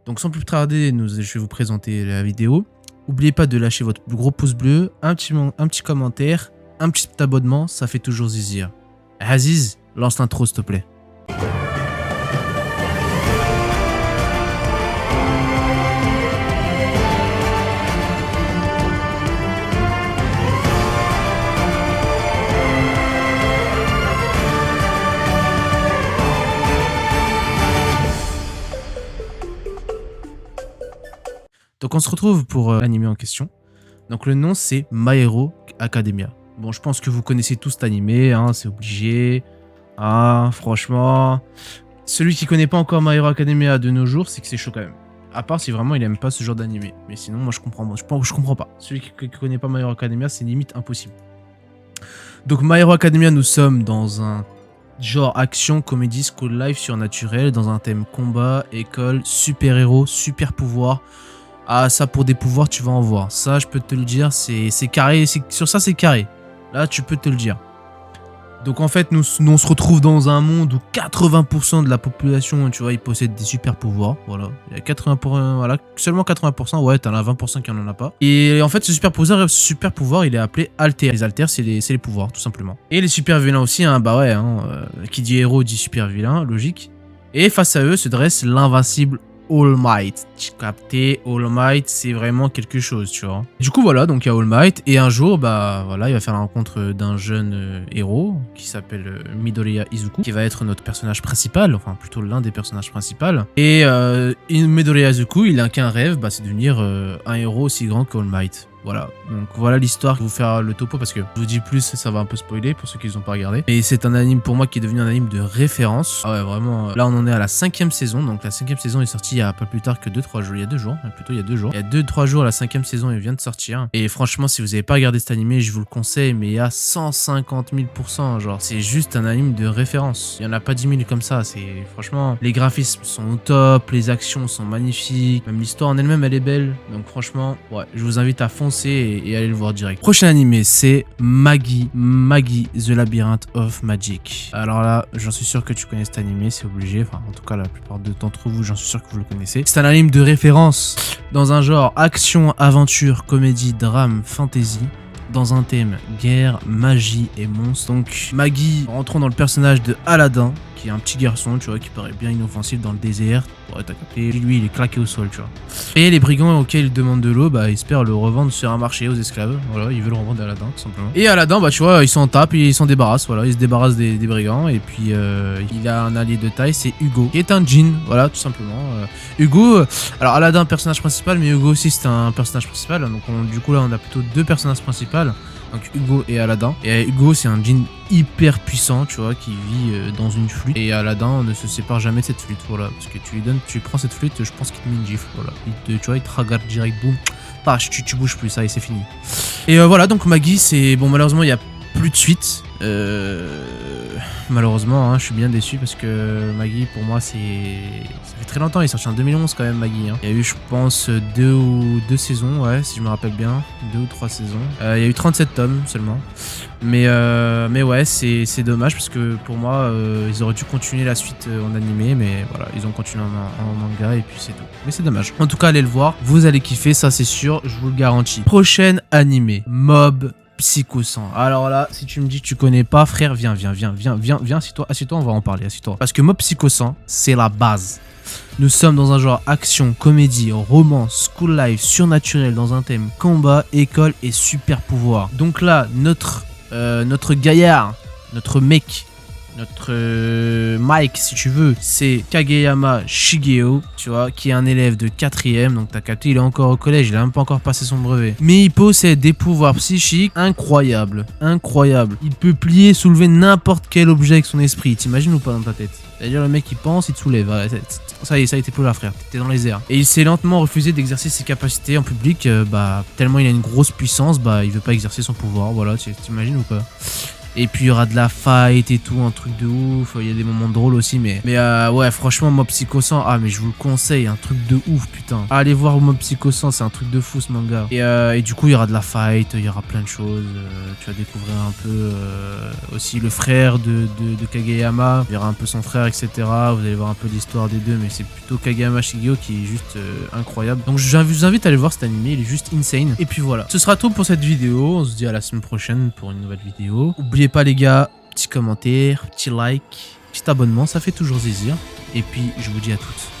Donc sans plus tarder, je vais vous présenter la vidéo. N'oubliez pas de lâcher votre gros pouce bleu, un petit commentaire, un petit abonnement, ça fait toujours zizir. Aziz, lance l'intro s'il te plaît. Donc on se retrouve pour l'anime en question. Donc le nom c'est My Hero Academia. Bon, je pense que vous connaissez tous cet animé, hein, c'est obligé. Ah, franchement, celui qui connaît pas encore My Hero Academia de nos jours, c'est que c'est chaud quand même. À part si vraiment il aime pas ce genre d'animé. Mais sinon, moi je comprends pas. Celui qui connaît pas My Hero Academia, c'est limite impossible. Donc My Hero Academia, nous sommes dans un genre action, comédie, school life surnaturel, dans un thème combat, école, super-héros, super-pouvoir. Ah, ça pour des pouvoirs, tu vas en voir. Ça, je peux te le dire, c'est carré. Sur ça, c'est carré. Là, tu peux te le dire. Donc, en fait, nous on se retrouve dans un monde où 80% de la population, tu vois, ils possèdent des super pouvoirs. Voilà. Il y a 80%, voilà. Seulement 80%. Ouais, t'en as 20% qui en a pas. Et en fait, ce super pouvoir, il est appelé alter. Les alters, c'est les pouvoirs, tout simplement. Et les super vilains aussi, hein. Bah ouais, hein, qui dit héros dit super vilain, logique. Et face à eux se dresse l'invincible All Might. Tu capté, All Might, c'est vraiment quelque chose, tu vois. Du coup, voilà, donc il y a All Might, et un jour, bah voilà, il va faire la rencontre d'un jeune héros qui s'appelle Midoriya Izuku, qui va être notre personnage principal, enfin plutôt l'un des personnages principaux. Et Midoriya Izuku, il a qu'un rêve, bah, c'est devenir un héros aussi grand qu'All Might. Voilà, donc voilà l'histoire. Je vais vous faire le topo parce que je vous dis plus, ça va un peu spoiler pour ceux qui n'ont pas regardé. Et c'est un anime pour moi qui est devenu un anime de référence. Ah ouais, vraiment. Là, on en est à la 5e saison. Donc la 5e saison est sortie il y a pas plus tard que 2-3 jours. Il y a 2 jours, plutôt il y a 2 jours. Il y a 2-3 jours, la 5e saison elle vient de sortir. Et franchement, si vous n'avez pas regardé cet animé, je vous le conseille, mais il y a 150 000%. Genre, c'est juste un anime de référence. Il n'y en a pas 10 000 comme ça. C'est franchement, les graphismes sont au top, les actions sont magnifiques, même l'histoire en elle-même, elle est belle. Donc franchement, ouais, je vous invite à foncer et aller le voir direct. Prochain animé, c'est Magi The Labyrinth of Magic. Alors là, j'en suis sûr que tu connais cet animé, c'est obligé. Enfin, en tout cas, la plupart d'entre vous, j'en suis sûr que vous le connaissez. C'est un anime de référence dans un genre action, aventure, comédie, drame, fantasy. Dans un thème guerre, magie et monstres. Donc Magi, rentrons dans le personnage de Aladdin, qui est un petit garçon, tu vois, qui paraît bien inoffensif dans le désert. Ouais, t'as capté. Lui, il est claqué au sol, tu vois. Et les brigands auxquels il demande de l'eau, bah, ils espèrent le revendre sur un marché aux esclaves. Voilà, ils veulent revendre Aladdin, tout simplement. Et Aladdin, bah, tu vois, ils s'en tapent, ils s'en débarrassent. Voilà, ils se débarrassent des brigands. Et puis, il a un allié de taille, c'est Hugo, qui est un djinn. Voilà, tout simplement. Hugo, alors Aladdin, personnage principal, mais Hugo aussi, c'est un personnage principal. Donc, du coup, là, on a plutôt 2 personnages principaux. Donc Hugo et Aladdin. Et Hugo, c'est un djinn hyper puissant, tu vois, qui vit dans une flûte. Et Aladdin ne se sépare jamais de cette flûte, voilà. Parce que tu prends cette flûte, je pense qu'il te met une gifle, voilà. Tu vois, il te regarde direct, boum. Pâche, tu bouges plus, ça et c'est fini. Et voilà, donc Magi, c'est... Bon, malheureusement, il n'y a plus de suite. Malheureusement, hein, je suis bien déçu parce que Magi, pour moi, ça fait très longtemps. Il est sorti en 2011 quand même, Magi. Hein. Il y a eu, je pense, 2 saisons, ouais, si je me rappelle bien. 2 ou 3 saisons. Il y a eu 37 tomes seulement. Mais ouais, c'est dommage parce que pour moi, ils auraient dû continuer la suite en animé. Mais voilà, ils ont continué en manga et puis c'est tout. Mais c'est dommage. En tout cas, allez le voir. Vous allez kiffer, ça c'est sûr, je vous le garantis. Prochaine animé, Mob Psycho 100. Alors là, si tu me dis que tu connais pas, frère, viens, assieds-toi, on va en parler, assieds-toi. Parce que Mob Psycho 100, c'est la base. Nous sommes dans un genre action, comédie, romance, school life, surnaturel, dans un thème combat, école et super pouvoir. Donc là, notre gaillard, notre mec, notre Mike, si tu veux, c'est Kageyama Shigeo, tu vois, qui est un élève de 4ème, donc t'as capté, il est encore au collège, il a même pas encore passé son brevet. Mais il possède des pouvoirs psychiques incroyables, incroyables. Il peut plier, soulever n'importe quel objet avec son esprit, t'imagines ou pas dans ta tête? C'est-à-dire le mec il pense, il te soulève, ça y est, ça a été plus là frère, t'es dans les airs. Et il s'est lentement refusé d'exercer ses capacités en public, bah tellement il a une grosse puissance, bah il veut pas exercer son pouvoir, voilà, t'imagines ou pas? Et puis il y aura de la fight et tout, un truc de ouf. Il y a des moments drôles aussi, mais ouais, franchement, Mob Psycho 100, ah mais je vous le conseille, un truc de ouf, putain. Allez voir Mob Psycho 100, c'est un truc de fou ce manga. Et du coup, il y aura de la fight, il y aura plein de choses. Tu vas découvrir un peu aussi le frère de Kageyama. Il y aura un peu son frère, etc. Vous allez voir un peu l'histoire des deux, mais c'est plutôt Kageyama Shigeo qui est juste incroyable. Donc je vous invite à aller voir cet animé, il est juste insane. Et puis voilà, ce sera tout pour cette vidéo. On se dit à la semaine prochaine pour une nouvelle vidéo. N'oubliez pas les gars, petit commentaire, petit like, petit abonnement, ça fait toujours plaisir. Et puis je vous dis à toutes.